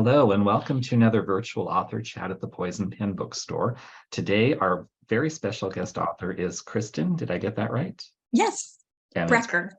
Hello, and welcome to another virtual author chat at the Poison Pen Bookstore. Today, our very special guest author is Christin. Did I get that right? Yes, And it's Brecher.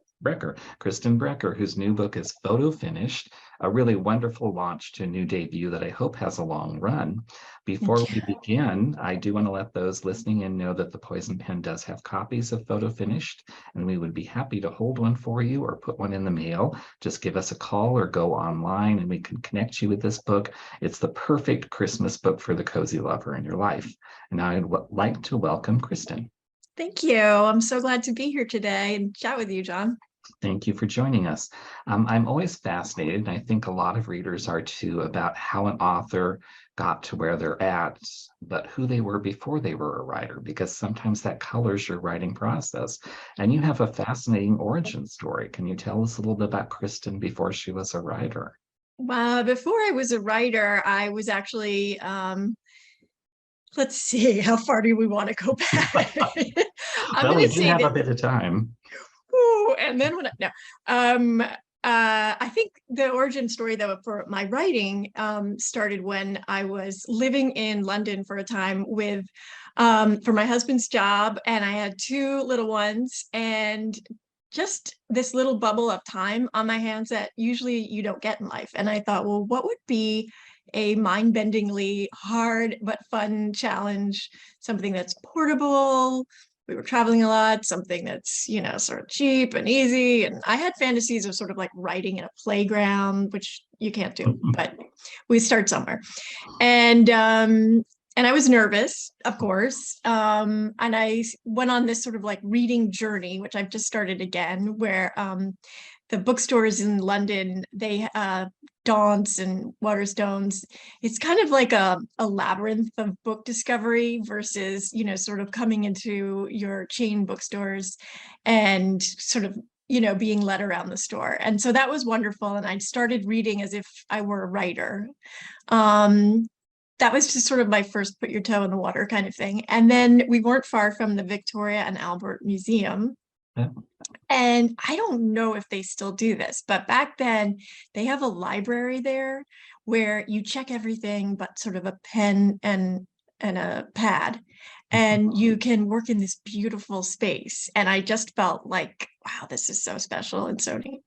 Christin Brecher, whose new book is Photo Finished, a really wonderful launch to a new debut that I hope has a long run. Before we begin, I do want to let those listening in know that the Poison Pen does have copies of Photo Finished, and we would be happy to hold one for you or put one in the mail. Just give us a call or go online and we can connect you with this book. It's the perfect Christmas book for the cozy lover in your life. And I'd like to welcome Christin. Thank you. I'm so glad to be here today and chat with you, John. Thank you for joining us. I'm always fascinated, and I think a lot of readers are too, about how an author got to where they're at, but who they were before they were a writer, because sometimes that colors your writing process. And you have a fascinating origin story. Can you tell us a little bit about Christin before she was a writer? Before I was a writer, I was actually, let's see, how far do we want to go back? Well, we do have a bit of time. And then I think the origin story, though, for my writing started when I was living in London for a time with for my husband's job, and I had two little ones, and just this little bubble of time on my hands that usually you don't get in life. And I thought, well, what would be a mind-bendingly hard but fun challenge, something that's portable. We were traveling a lot, something that's, sort of cheap and easy. And I had fantasies of sort of like writing in a playground, which you can't do, but we start somewhere. And I was nervous, of course. And I went on this sort of like reading journey, which I've just started again, where the bookstores in London, they Daunt's and Waterstones, it's kind of like a labyrinth of book discovery versus, sort of coming into your chain bookstores and sort of, being led around the store. And so that was wonderful. And I started reading as if I were a writer. That was just sort of my first put your toe in the water kind of thing. And then we weren't far from the Victoria and Albert Museum. Yeah. And I don't know if they still do this, but back then they have a library there where you check everything but sort of a pen and a pad, and you can work in this beautiful space. And I just felt like, wow, this is so special and so neat.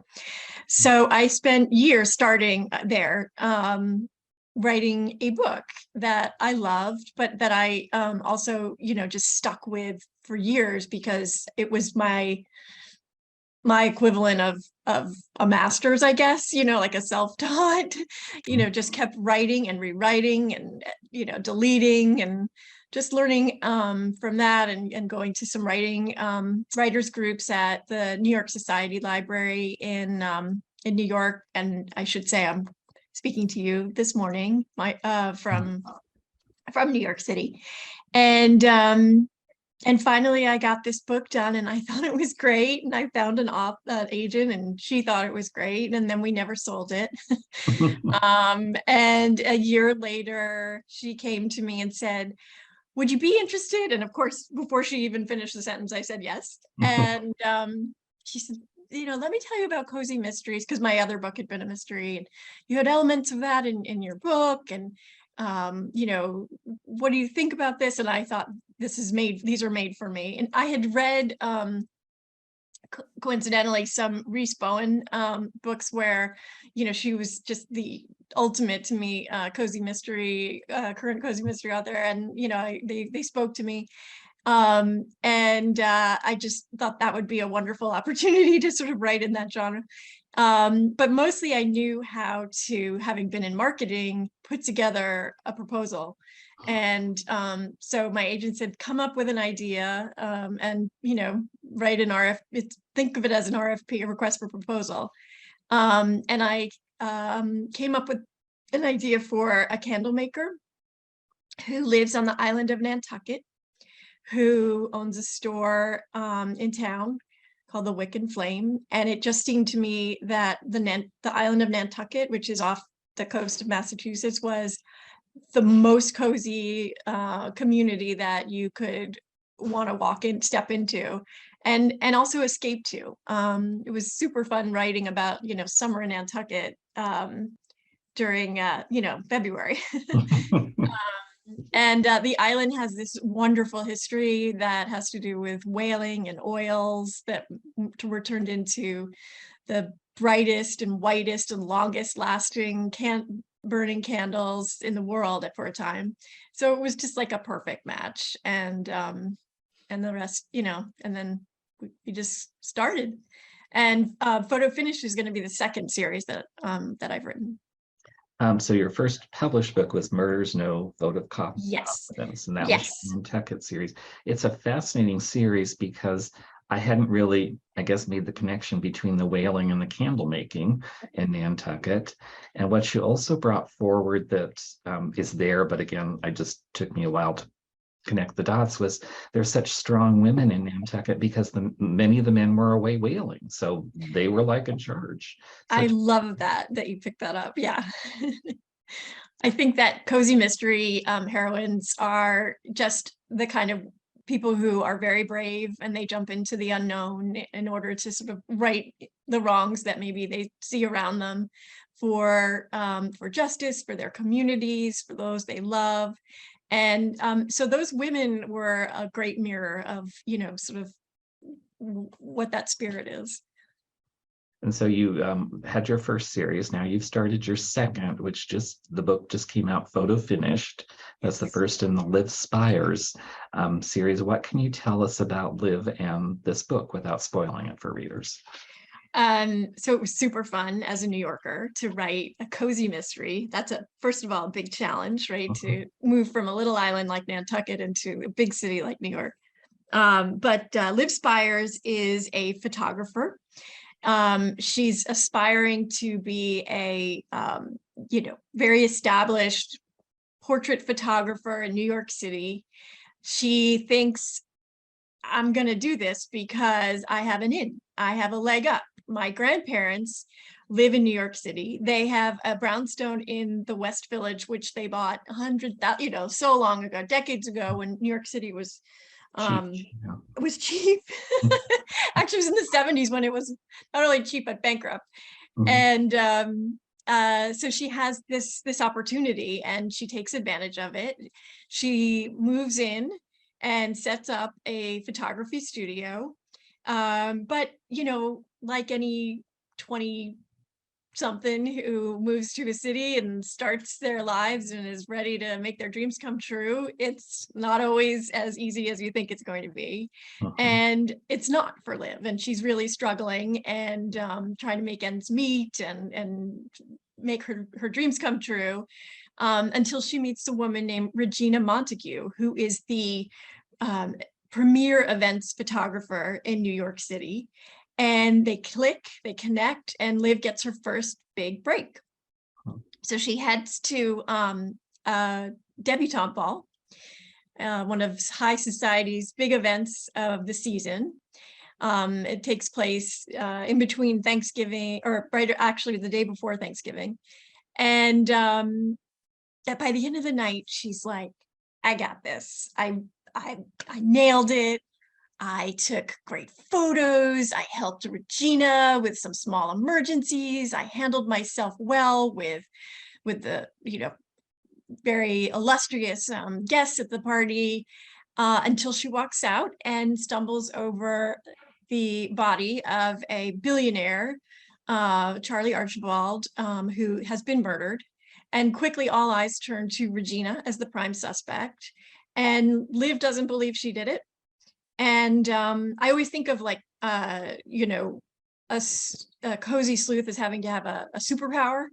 So I spent years starting there, writing a book that I loved, but that I also, just stuck with for years because it was my equivalent of a master's, I guess, like a self-taught, just kept writing and rewriting and, deleting and just learning from that, and going to some writers groups at the New York Society Library in New York. And I should say I'm speaking to you this morning, from New York City. And finally, I got this book done, and I thought it was great. And I found an agent, and she thought it was great. And then we never sold it. And a year later, she came to me and said, "Would you be interested?" And of course, before she even finished the sentence, I said yes. And she said, "Let me tell you about cozy mysteries," because my other book had been a mystery, and you had elements of that in your book. And what do you think about this? And I thought, these are made for me. And I had read coincidentally some Rhys Bowen books where she was just the ultimate, to me, cozy mystery, current cozy mystery author. And they spoke to me, and I just thought that would be a wonderful opportunity to sort of write in that genre. But mostly I knew how to, having been in marketing, put together a proposal. And so my agent said, come up with an idea, and, write an RFP, think of it as an RFP, a request for proposal. And I came up with an idea for a candle maker who lives on the island of Nantucket, who owns a store in town called the Wick and Flame. And it just seemed to me that the island of Nantucket, which is off the coast of Massachusetts, was the most cozy community that you could want to step into, and also escape to. It was super fun writing about, summer in Nantucket, during, February. And the island has this wonderful history that has to do with whaling and oils that were turned into the brightest and whitest and longest lasting burning candles in the world for a time. So it was just like a perfect match. And the rest, and then we just started. And Photo Finish is going to be the second series that I've written. So your first published book was Murders No Votive Yes. Confidence, and that was Yes. the Nantucket series. It's a fascinating series because I hadn't really, I guess, made the connection between the whaling and the candle making in Nantucket. And what you also brought forward that is there, but again, took me a while to connect the dots, was there's such strong women in Nantucket because many of the men were away whaling, so they were like in charge. I love that you picked that up. Yeah. I think that cozy mystery heroines are just the kind of people who are very brave, and they jump into the unknown in order to sort of right the wrongs that maybe they see around them, for justice, for their communities, for those they love. And so those women were a great mirror of, sort of what that spirit is. And so you had your first series. Now you've started your second, which the book just came out, Photo Finished. That's the first in the Live Spires series. What can you tell us about Liv and this book without spoiling it for readers? So it was super fun as a New Yorker to write a cozy mystery. That's first of all, a big challenge, right? To move from a little island like Nantucket into a big city like New York. But Liv Spires is a photographer. She's aspiring to be a, very established portrait photographer in New York City. She thinks, I'm going to do this because I have I have a leg up. My grandparents live in New York City. They have a brownstone in the West Village, which they bought 100,000, so long ago, decades ago, when New York City was cheap. It was cheap. Actually, it was in the 70s when it was not only cheap but bankrupt. And so she has this opportunity, and she takes advantage of it. She moves in and sets up a photography studio. But, like any 20-something who moves to a city and starts their lives and is ready to make their dreams come true, it's not always as easy as you think it's going to be. And it's not for Liv. And she's really struggling and trying to make ends meet and make her dreams come true, until she meets a woman named Regina Montague, who is the premier events photographer in New York City. And they click, they connect, and Liv gets her first big break. So she heads to Debutante Ball, one of high society's big events of the season. It takes place in between Thanksgiving, or actually the day before Thanksgiving. And by the end of the night, she's like, I got this. I nailed it. I took great photos. I helped Regina with some small emergencies. I handled myself well with the, very illustrious guests at the party, until she walks out and stumbles over the body of a billionaire, Charlie Archibald, who has been murdered. And quickly all eyes turn to Regina as the prime suspect. And Liv doesn't believe she did it. And I always think of like, a cozy sleuth as having to have a superpower.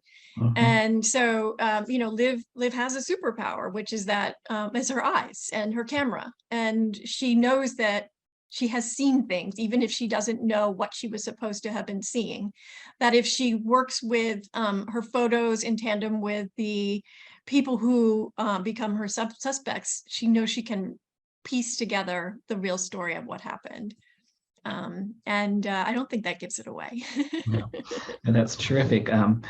And so, Liv has a superpower, which is that is her eyes and her camera. And she knows that she has seen things, even if she doesn't know what she was supposed to have been seeing. That if she works with her photos in tandem with the people who become her suspects, she knows she can piece together the real story of what happened. And I don't think that gives it away. No. And that's terrific. The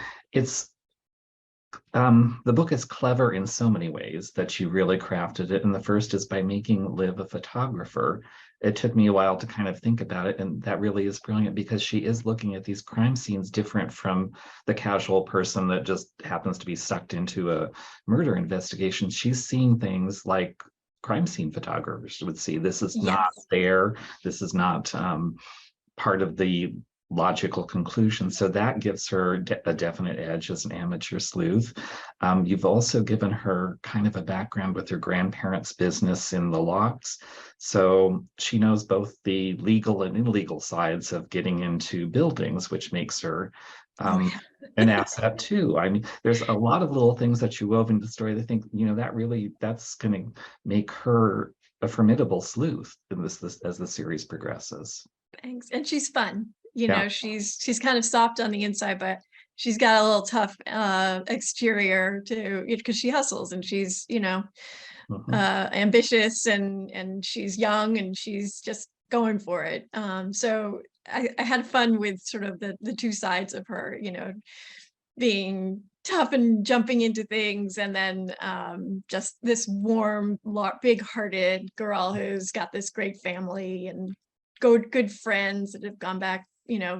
book is clever in so many ways that you really crafted it. And the first is by making Liv a photographer. it took me a while to kind of think about it. And that really is brilliant because she is looking at these crime scenes different from the casual person that just happens to be sucked into a murder investigation. She's seeing things like crime scene photographers would see. This is not Yes. there. This is not part of the logical conclusion. So that gives her a definite edge as an amateur sleuth. You've also given her kind of a background with her grandparents' business in the locks. So she knows both the legal and illegal sides of getting into buildings, which makes her an asset too. I mean, there's a lot of little things that you wove into the story that I think, that's going to make her a formidable sleuth in this as the series progresses. Thanks. And she's fun. Yeah. She's kind of soft on the inside, but she's got a little tough exterior to because she hustles and she's, ambitious and she's young and she's just going for it. So I had fun with sort of the two sides of her, being tough and jumping into things, and then just this warm, big-hearted girl who's got this great family and good friends that have gone back,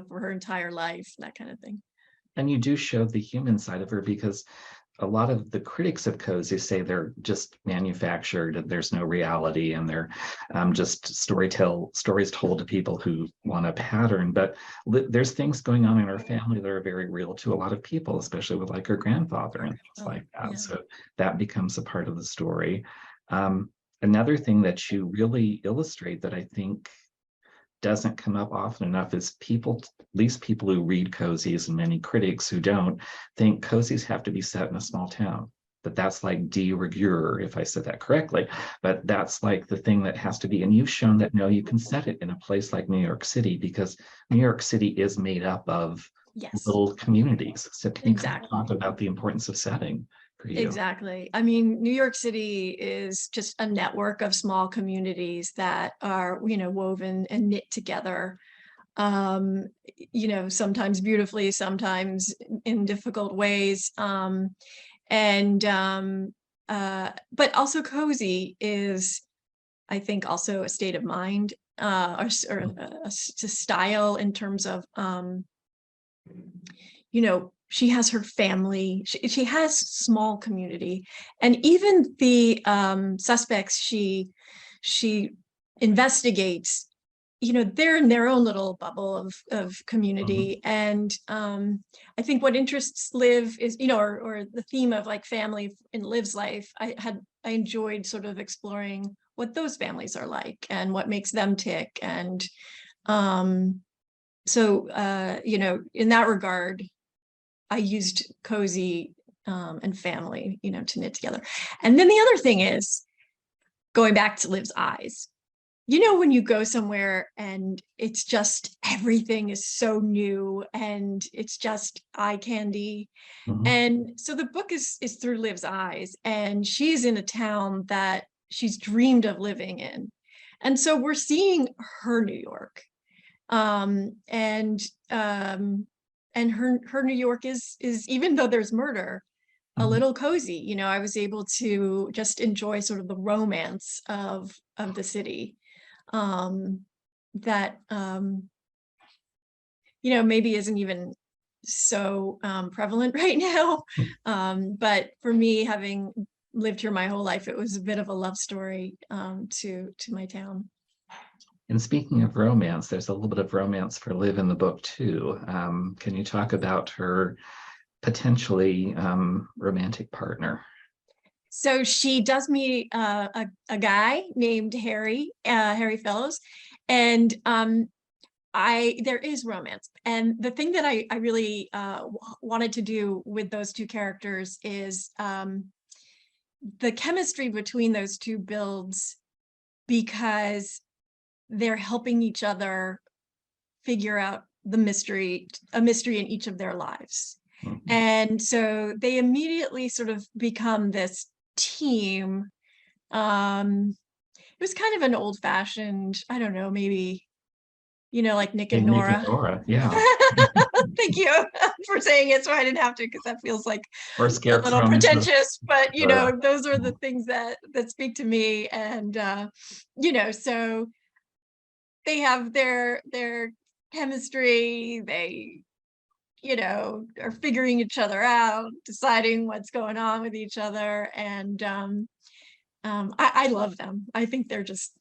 for her entire life, that kind of thing. And you do show the human side of her because a lot of the critics of cozy say they're just manufactured and there's no reality and they're just stories told to people who want a pattern. But there's things going on in her family that are very real to a lot of people, especially with like her grandfather and things like that. Yeah. So that becomes a part of the story. Another thing that you really illustrate that I think doesn't come up often enough is at least people who read cozies and many critics who don't think cozies have to be set in a small town. That's like de rigueur, if I said that correctly, but that's like the thing that has to be. And you've shown that no, you can set it in a place like New York City because New York City is made up of little communities. So can you talk about the importance of setting? Exactly. I mean, New York City is just a network of small communities that are, woven and knit together, sometimes beautifully, sometimes in difficult ways. But also cozy is, I think, also a state of mind or a style in terms of, she has her family, she has small community, and even the suspects she investigates, they're in their own little bubble of community. And I think what interests Liv is, or the theme of like family in Liv's life, I enjoyed sort of exploring what those families are like and what makes them tick. And so in that regard, I used cozy and family, to knit together. And then the other thing is going back to Liv's eyes. When you go somewhere and it's just everything is so new and it's just eye candy. And so the book is through Liv's eyes, and she's in a town that she's dreamed of living in. And so we're seeing her New York. And her New York is even though there's murder, a little cozy. I was able to just enjoy sort of the romance of the city that maybe isn't even so prevalent right now. But for me, having lived here my whole life, it was a bit of a love story to my town. And speaking of romance, there's a little bit of romance for Liv in the book too. Can you talk about her potentially romantic partner? So she does meet a guy named Harry Fellows, and there is romance. And the thing that I really wanted to do with those two characters is the chemistry between those two builds because they're helping each other figure out a mystery in each of their lives. And so they immediately sort of become this team. It was kind of an old-fashioned, I don't know, maybe, like Nick and Nora. Nick and Nora, yeah. Thank you for saying it, so I didn't have to, because that feels like a little pretentious, but those are the things that speak to me. And so they have their chemistry. They, are figuring each other out, deciding what's going on with each other. And I love them. I think they're just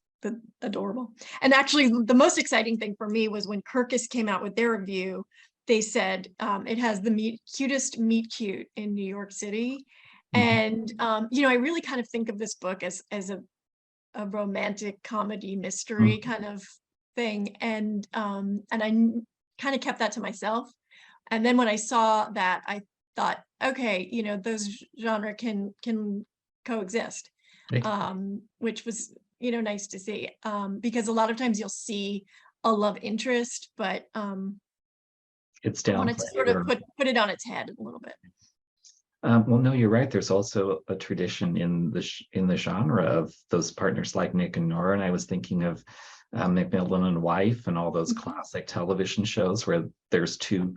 adorable. And actually, the most exciting thing for me was when Kirkus came out with their review. They said it has the cutest meet cute in New York City. And I really kind of think of this book as a romantic comedy mystery kind of thing, and I kind of kept that to myself. And then when I saw that, I thought, okay, those genre can coexist, which was nice to see, because a lot of times you'll see a love interest, but it's I down. wanted to sort of put it on its head a little bit. Well, no, you're right. There's also a tradition in the genre of those partners like Nick and Nora. And I was thinking of Macmillan and Wife and all those classic television shows where there's two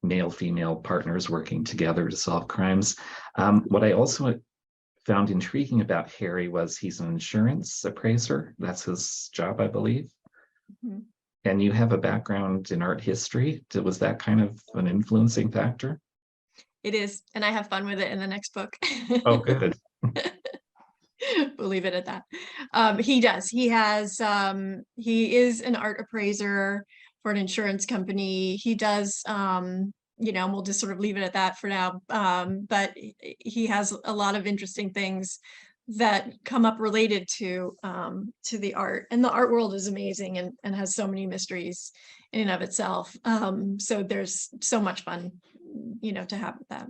male-female partners working together to solve crimes. What I also found intriguing about Harry was he's an insurance appraiser. That's his job, I believe. And you have a background in art history. Was that kind of an influencing factor? It is, and I have fun with it in the next book. Oh, good. We'll leave it at that. He does. He is an art appraiser for an insurance company. He does, we'll just sort of leave it at that for now. But he has a lot of interesting things that come up related to the art, and the art world is amazing and has so many mysteries in and of itself. So there's so much fun, to have with that.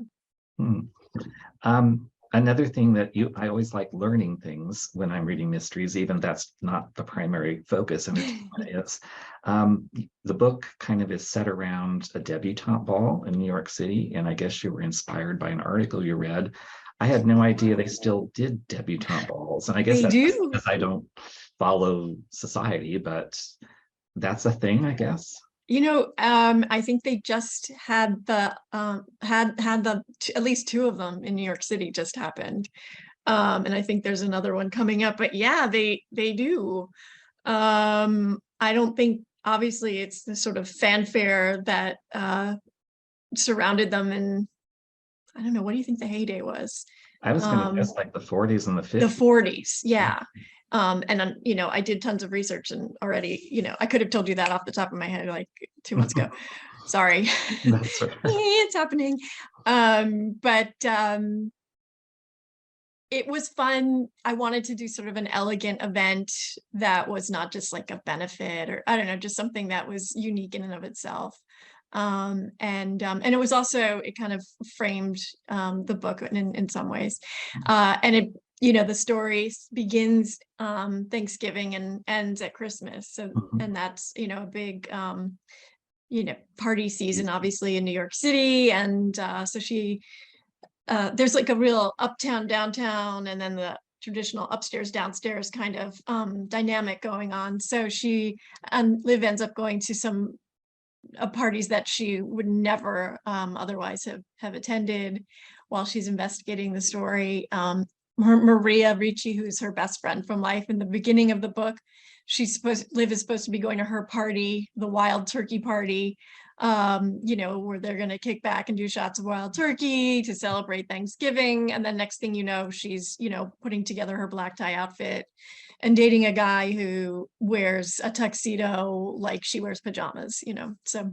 Another thing that I always like learning things when I'm reading mysteries, even that's not the primary focus, and it is. The book kind of is set around a debutante ball in New York City, and I guess you were inspired by an article you read. I had no idea they still did debutante balls, and I guess that's because I don't follow society, but that's a thing, I guess. I think they just had at least two of them in New York City just happened. And I think there's another one coming up, but yeah, they do. I don't think, obviously, it's the sort of fanfare that surrounded them, and I don't know, what do you think the heyday was? I was going to guess like the 40s and the 50s. The 40s, yeah. And I did tons of research, and already, I could have told you that off the top of my head like 2 months ago. Sorry. That's right. It's happening. But it was fun. I wanted to do sort of an elegant event that was not just like a benefit, or I don't know, just something that was unique in and of itself. And it was also, it kind of framed the book in some ways. And it, the story begins Thanksgiving and ends at Christmas. So, and that's, a big, party season, obviously, in New York City. And so there's like a real uptown, downtown, and then the traditional upstairs, downstairs kind of dynamic going on. So Liv ends up going to some parties that she would never otherwise have attended while she's investigating the story. Maria Ricci, who's her best friend from life in the beginning of the book, Liv is supposed to be going to her party, the wild turkey party, where they're going to kick back and do shots of wild turkey to celebrate Thanksgiving. And then next thing you know, she's, putting together her black tie outfit and dating a guy who wears a tuxedo like she wears pajamas, so.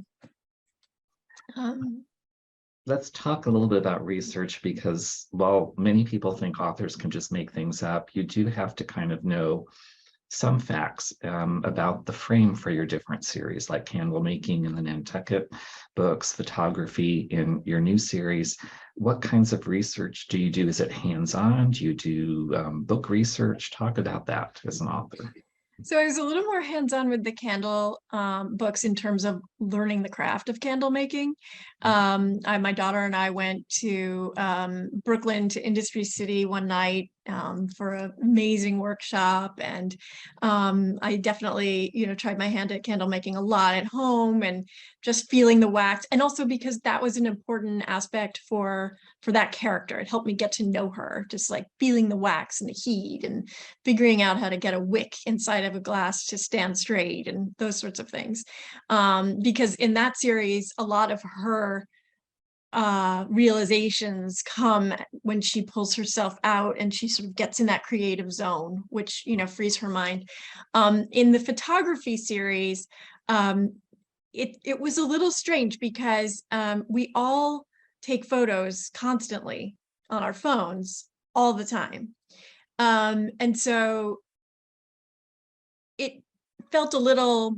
Let's talk a little bit about research, because while many people think authors can just make things up, you do have to kind of know some facts about the frame for your different series, like candle making in the Nantucket books, photography in your new series. What kinds of research do you do? Is it hands-on? Do you do book research? Talk about that as an author. So I was a little more hands-on with the candle books in terms of learning the craft of candle making. My daughter and I went to Brooklyn, to Industry City one night for an amazing workshop. And I definitely, tried my hand at candle making a lot at home, and just feeling the wax. And also because that was an important aspect for that character. It helped me get to know her, just like feeling the wax and the heat, and figuring out how to get a wick inside of a glass to stand straight, and those sorts of things. Because in that series, a lot of her realizations come when she pulls herself out and she sort of gets in that creative zone, which frees her mind. In the photography series, it was a little strange because we all take photos constantly on our phones all the time, and so it felt a little,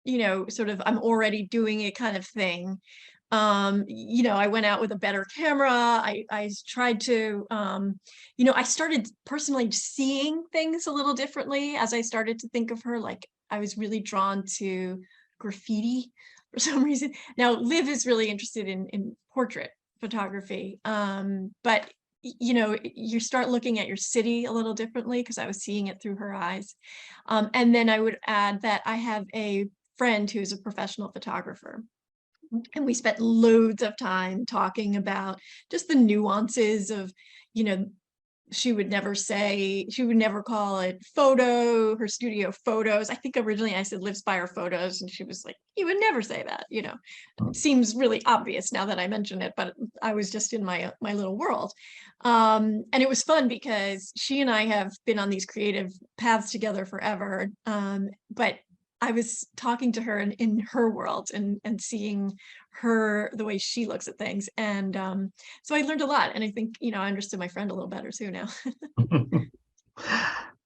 sort of I'm already doing it kind of thing. I went out with a better camera. I tried to, I started personally seeing things a little differently as I started to think of her. Like, I was really drawn to graffiti for some reason. Now, Liv is really interested in portrait photography, but you start looking at your city a little differently, because I was seeing it through her eyes. And then I would add that I have a friend who's a professional photographer, and we spent loads of time talking about just the nuances of, she would never call it her studio photos. I think originally I said lives by her photos, and she was like, you would never say that. It seems really obvious now that I mention it, but I was just in my little world. And it was fun because she and I have been on these creative paths together forever. But I was talking to her in her world, and seeing her, the way she looks at things. And so I learned a lot. And I think, I understood my friend a little better too now.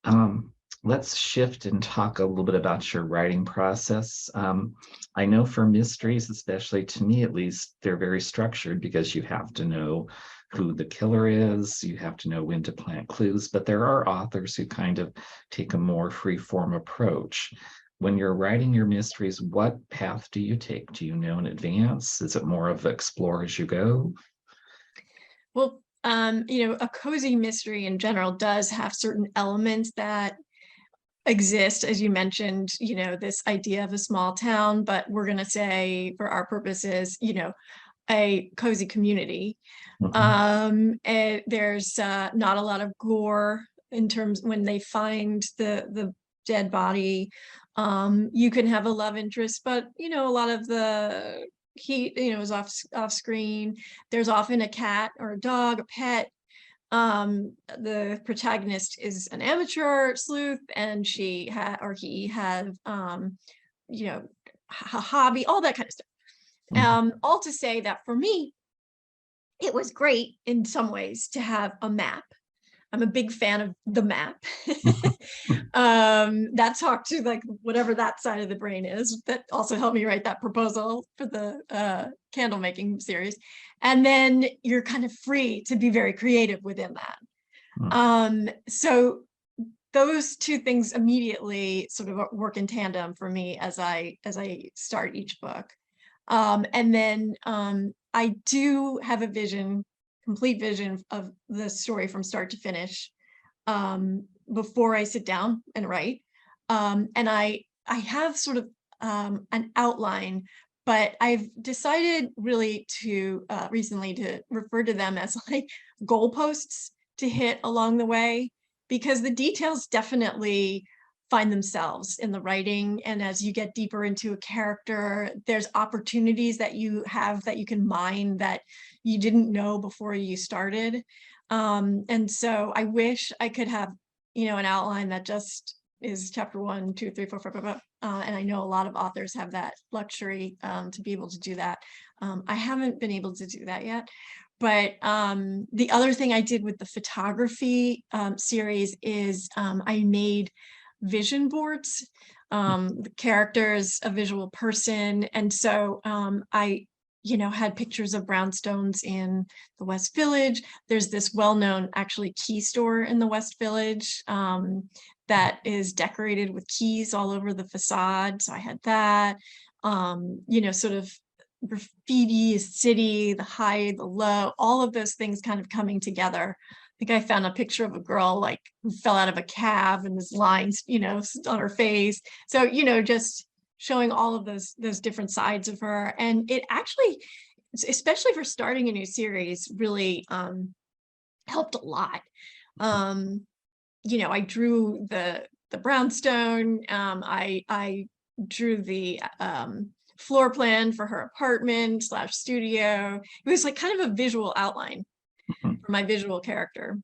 Um, let's shift and talk a little bit about your writing process. I know for mysteries, especially to me at least, they're very structured because you have to know who the killer is, you have to know when to plant clues, but there are authors who kind of take a more free-form approach. When you're writing your mysteries, what path do you take? Do you know in advance? Is it more of explore as you go? Well, a cozy mystery in general does have certain elements that exist, as you mentioned, this idea of a small town, but we're going to say for our purposes, a cozy community. There's not a lot of gore in terms when they find the dead body. You can have a love interest, but a lot of the heat is off screen. There's often a cat or a dog, a pet. The protagonist is an amateur sleuth, and he have a hobby, all that kind of stuff. All to say that for me, it was great in some ways to have a map. I'm a big fan of the map. That talked to like whatever that side of the brain is. That also helped me write that proposal for the candle making series. And then you're kind of free to be very creative within that. So those two things immediately sort of work in tandem for me as I start each book. And then I do have a vision, complete vision of the story from start to finish, before I sit down and write. And I have sort of an outline, but I've decided really to recently to refer to them as like goalposts to hit along the way, because the details definitely find themselves in the writing. And as you get deeper into a character, there's opportunities that you have that you can mine that you didn't know before you started. And so I wish I could have, an outline that just is chapter 1, 2, 3, 4, 5, 5, 5. And I know a lot of authors have that luxury to be able to do that. I haven't been able to do that yet. But the other thing I did with the photography series is I made vision boards. The character is a visual person, and so I had pictures of brownstones in the West Village. There's this well-known actually key store in the West Village that is decorated with keys all over the facade, so I had that. Sort of graffiti, city, the high, the low, all of those things kind of coming together, think I found a picture of a girl like who fell out of a cab and there's lines, on her face. So, just showing all of those different sides of her. And it actually, especially for starting a new series, really helped a lot. I drew the brownstone. I drew the floor plan for her apartment / studio. It was like kind of a visual outline for my visual character.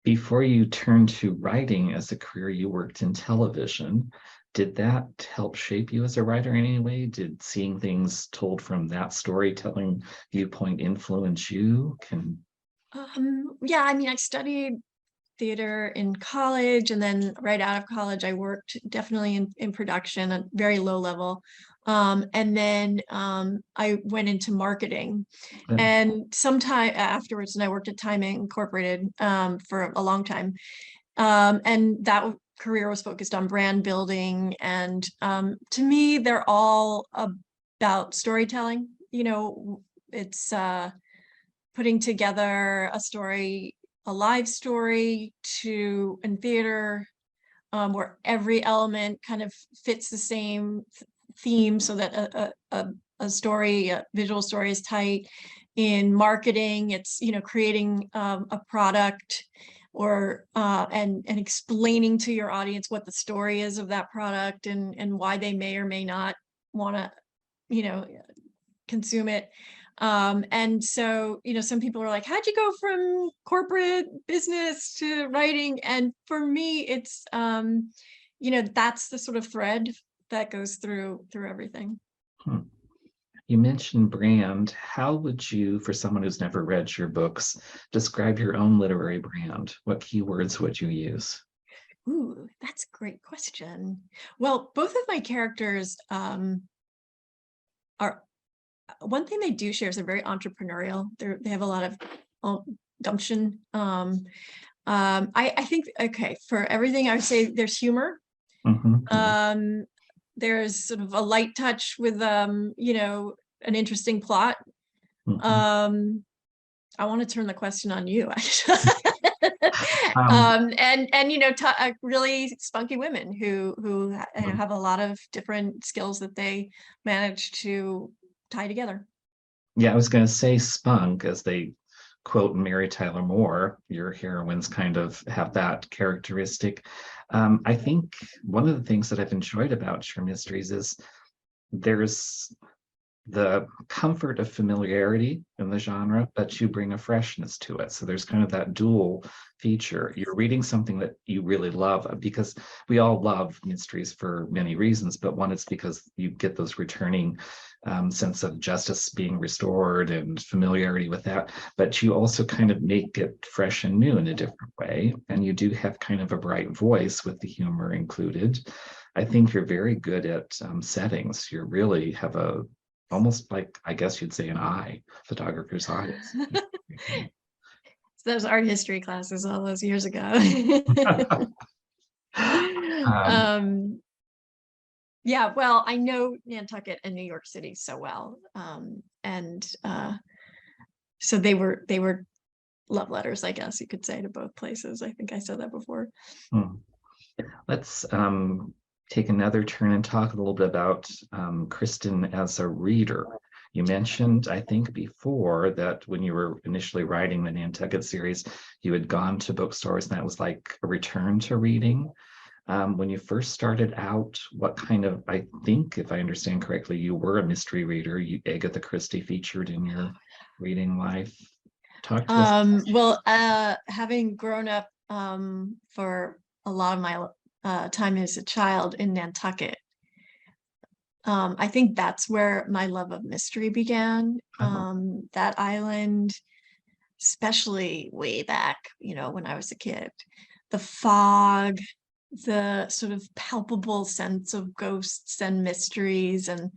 Before you turned to writing as a career, you worked in television. Did that help shape you as a writer in any way? Did seeing things told from that storytelling viewpoint influence you? Yeah, I mean, I studied theater in college, and then right out of college I worked definitely in production at very low level, and then I went into marketing, and sometime afterwards, and I worked at Time Incorporated for a long time, and that career was focused on brand building, and to me they're all about storytelling. It's putting together a story, a live story in theater, where every element kind of fits the same theme, so that a story, a visual story, is tight. In marketing, it's creating a product, or and explaining to your audience what the story is of that product, and why they may or may not want to consume it. And so, some people are like, how'd you go from corporate business to writing? And for me, it's, that's the sort of thread that goes through everything. You mentioned brand. How would you, for someone who's never read your books, describe your own literary brand? What keywords would you use? Ooh, that's a great question. Well, both of my characters are, one thing they do share is they're very entrepreneurial. They have a lot of gumption. I think, okay, for everything I would say there's humor. There's sort of a light touch with an interesting plot. I want to turn the question on you, actually. And really spunky women who have a lot of different skills that they manage to tie together. Yeah, I was going to say spunk, as they quote Mary Tyler Moore. Your heroines kind of have that characteristic. I think one of the things that I've enjoyed about your mysteries is there's the comfort of familiarity in the genre, but you bring a freshness to it. So there's kind of that dual feature. You're reading something that you really love, because we all love mysteries for many reasons, but one is because you get those returning sense of justice being restored and familiarity with that, but you also kind of make it fresh and new in a different way. And you do have kind of a bright voice with the humor included. I think you're very good at settings. You really have almost like, I guess you'd say, an eye, photographer's eye. Those art history classes all those years ago. Yeah, well, I know Nantucket and New York City so well, and so they were love letters, I guess you could say, to both places. I think I said that before. Let's take another turn and talk a little bit about Christin as a reader. You mentioned, I think before, that when you were initially writing the Nantucket series, you had gone to bookstores and that was like a return to reading. When you first started out, what kind of, I think, if I understand correctly, you were a mystery reader. Agatha Christie featured in your reading life. Talk to us. Well, having grown up for a lot of my time as a child in Nantucket, I think that's where my love of mystery began. That island, especially way back, when I was a kid, the fog, the sort of palpable sense of ghosts and mysteries, and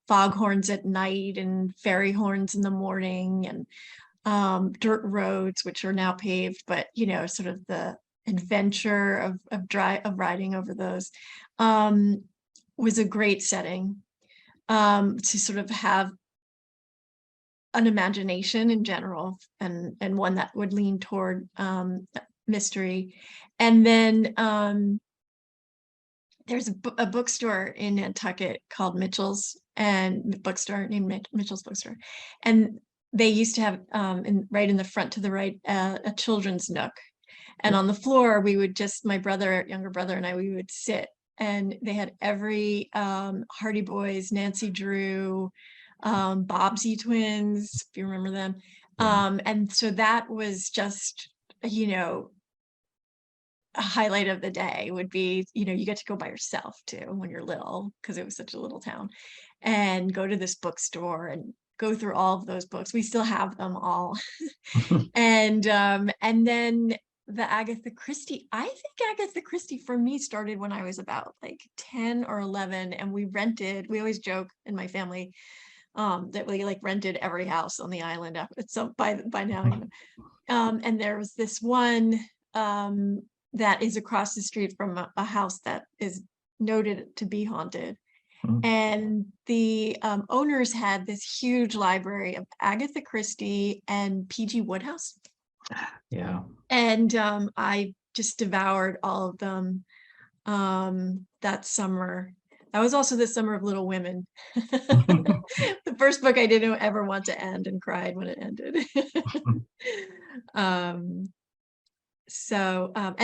foghorns at night and fairy horns in the morning, and dirt roads, which are now paved, but sort of the adventure of riding over those was a great setting to sort of have an imagination in general, and one that would lean toward mystery. And then there's a bookstore in Nantucket called Mitchell's, and bookstore named Mitchell's Bookstore, and they used to have right in the front to the right a children's nook, and on the floor we would just, my younger brother and I, we would sit, and they had every Hardy Boys, Nancy Drew, Bobbsey twins, if you remember them. And so that was just, a highlight of the day would be, you get to go by yourself too when you're little, because it was such a little town, and go to this bookstore and go through all of those books. We still have them all. And then the Agatha Christie, I think Agatha Christie for me started when I was about like 10 or 11, and we always joke in my family that we like rented every house on the island by now. And there was this one that is across the street from a house that is noted to be haunted. And the owners had this huge library of Agatha Christie and P.G. Wodehouse. Yeah. And I just devoured all of them that summer. That was also the summer of Little Women. The first book I didn't ever want to end, and cried when it ended. And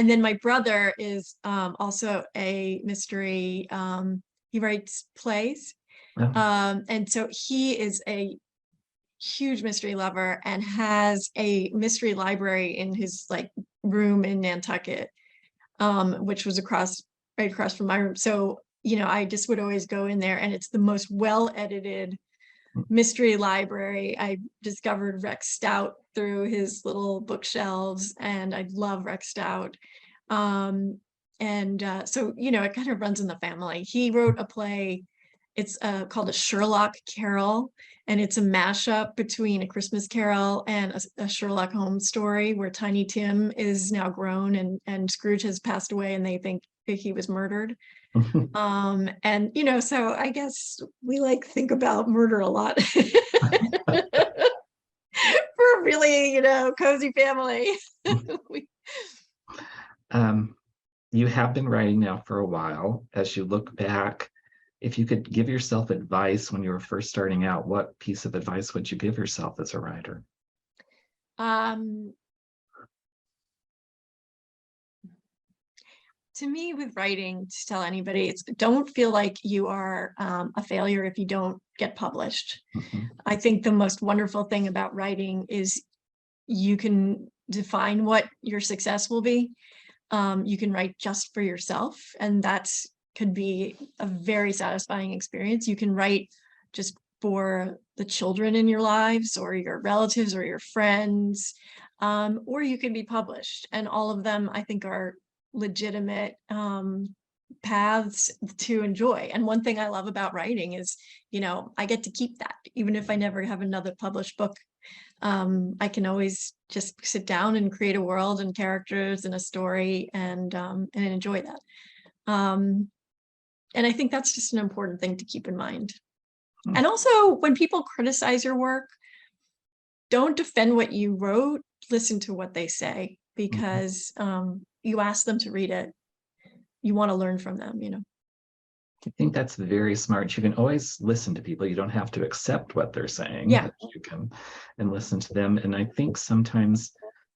then my brother is also a mystery, he writes plays. And so he is a huge mystery lover and has a mystery library in his like room in Nantucket, which was right across from my room. So, I just would always go in there, and it's the most well-edited mystery library. I discovered Rex Stout through his little bookshelves, and I love Rex Stout. So, it kind of runs in the family. He wrote a play, it's called A Sherlock Carol, and it's a mashup between A Christmas Carol and a Sherlock Holmes story, where Tiny Tim is now grown, and Scrooge has passed away, and they think he was murdered. So I guess we think about murder a lot. For a really, cozy family. You have been writing now for a while. As you look back, if you could give yourself advice when you were first starting out, what piece of advice would you give yourself as a writer? To me, with writing, to tell anybody, it's don't feel like you are a failure if you don't get published. I think the most wonderful thing about writing is you can define what your success will be. You can write just for yourself, and that could be a very satisfying experience. You can write just for the children in your lives, or your relatives, or your friends, or you can be published, and all of them, I think, are legitimate paths to enjoy. And one thing I love about writing is, I get to keep that. Even if I never have another published book, I can always just sit down and create a world and characters and a story, and enjoy that. And I think that's just an important thing to keep in mind. And also, when people criticize your work, don't defend what you wrote, listen to what they say, because you ask them to read it. You want to learn from them, I think that's very smart. You can always listen to people. You don't have to accept what they're saying. Yeah. You can and listen to them. And I think sometimes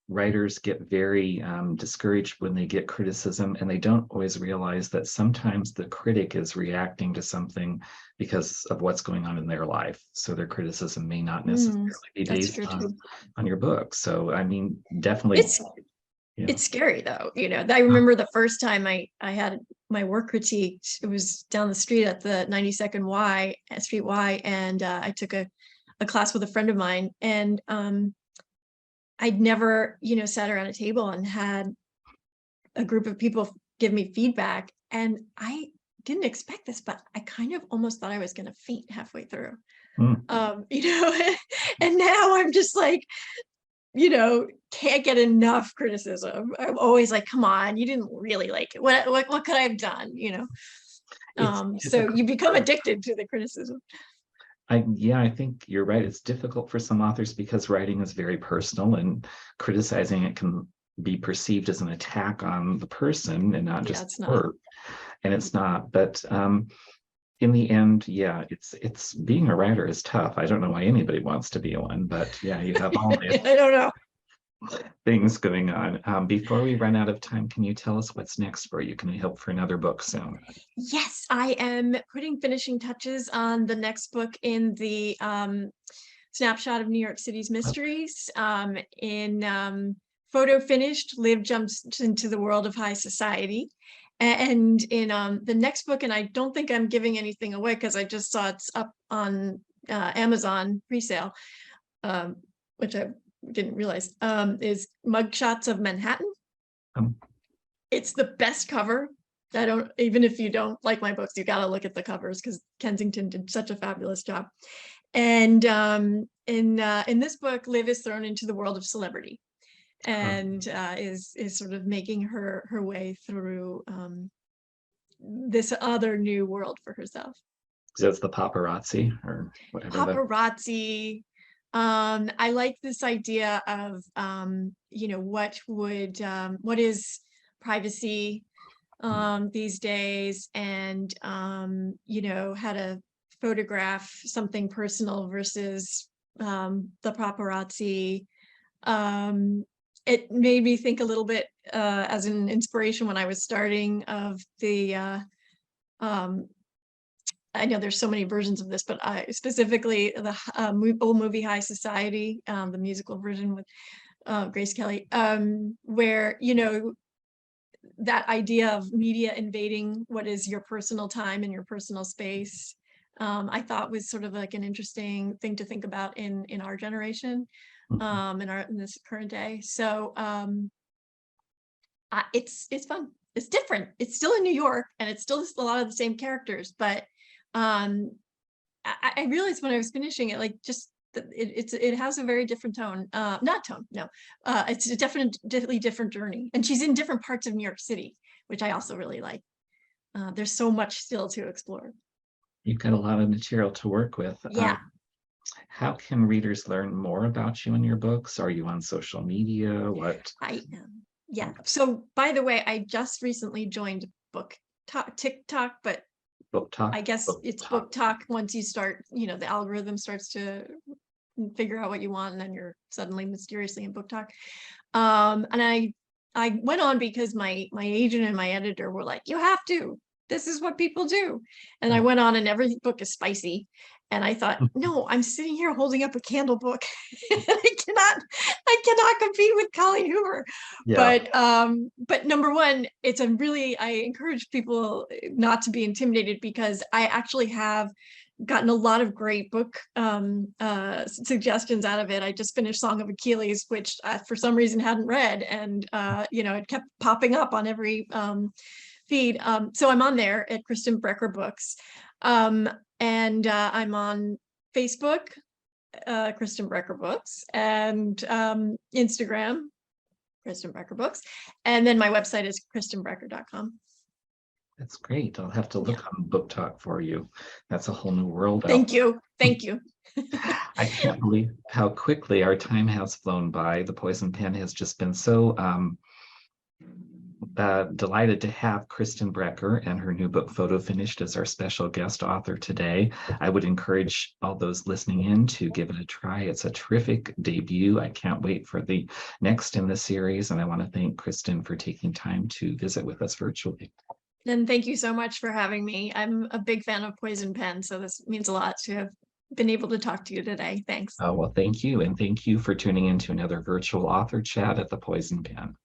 writers get very discouraged when they get criticism, and they don't always realize that sometimes the critic is reacting to something because of what's going on in their life. So their criticism may not necessarily be based on your book. So, I mean, definitely. It's scary though. I remember the first time I had my work critiqued, it was down the street at the 92nd Street Y. And I took a class with a friend of mine, and I'd never, sat around a table and had a group of people give me feedback. And I didn't expect this, but I kind of almost thought I was going to faint halfway through. And now I'm just like, can't get enough criticism. I'm always like, come on, you didn't really like it. What could I have done? So you become addicted to the criticism. I think you're right. It's difficult for some authors because writing is very personal, and criticizing it can be perceived as an attack on the person and not Yeah, just it's the not. work. And it's not. But in the end, yeah, it's being a writer is tough. I don't know why anybody wants to be one, but yeah, you have all I these don't know. things going on. Before we run out of time, can you tell us what's next for you? Can we hope for another book soon? Yes, I am putting finishing touches on the next book in the snapshot of New York City's mysteries. In photo finished, Liv jumps into the world of high society. And in the next book, and I don't think I'm giving anything away because I just saw it's up on Amazon pre-sale, which I didn't realize, is Mugshots of Manhattan. Um, It's the best cover. I don't, even if you don't like my books, you got to look at the covers because Kensington did such a fabulous job. And in this book, Liv is thrown into the world of celebrity, and is sort of making her way through this other new world for herself. so it's the paparazzi or whatever the Paparazzi. I like this idea of you know, what is privacy these days, and you know, how to photograph something personal versus the paparazzi. It made me think a little bit as an inspiration when I was starting of the I know there's so many versions of this, but I specifically the old movie High Society, the musical version with Grace Kelly, where, you know, that idea of media invading what is your personal time and your personal space, I thought was sort of like an interesting thing to think about in our generation, in this current day. So it's fun. It's different. It's still in New York, and it's still a lot of the same characters, but I realized when I was finishing it, like, just it has a very different tone, not tone, no, it's a definitely different journey, and she's in different parts of New York City, which I also really like. There's so much still to explore. You've got a lot of material to work with. Yeah, How can readers learn more about you and your books? Are you on social media? What I am. Yeah. So by the way, I just recently joined book TikTok, but book talk? I guess Book it's talk. book talk once you start, you know, the algorithm starts to figure out what you want, and then you're suddenly mysteriously in book talk. And I went on because my agent and my editor were like, you have to, this is what people do. And I went on, and every book is spicy. And I thought, no, I'm sitting here holding up a candle book. I cannot compete with Colleen Hoover. Yeah. But number one, it's a really, I encourage people not to be intimidated, because I actually have gotten a lot of great book suggestions out of it. I just finished Song of Achilles, which I, for some reason, hadn't read, and you know, it kept popping up on every feed. So I'm on there at Christin Brecher Books, and I'm on Facebook, Christin Brecher Books, and Instagram, Christin Brecher Books, and then my website is christinbrecher.com. That's great. I'll have to Yeah. look on Book Talk for you. That's a whole new world out Thank you. Thank you. there. I can't believe how quickly our time has flown by. The Poison Pen has just been so delighted to have Christin Brecher and her new book, Photo Finished, as our special guest author today. I would encourage all those listening in to give it a try. It's a terrific debut. I can't wait for the next in the series. And I want to thank Christin for taking time to visit with us virtually. And thank you so much for having me. I'm a big fan of Poison Pen, so this means a lot to have been able to talk to you today. Thanks. Well, thank you. And thank you for tuning in to another virtual author chat at the Poison Pen.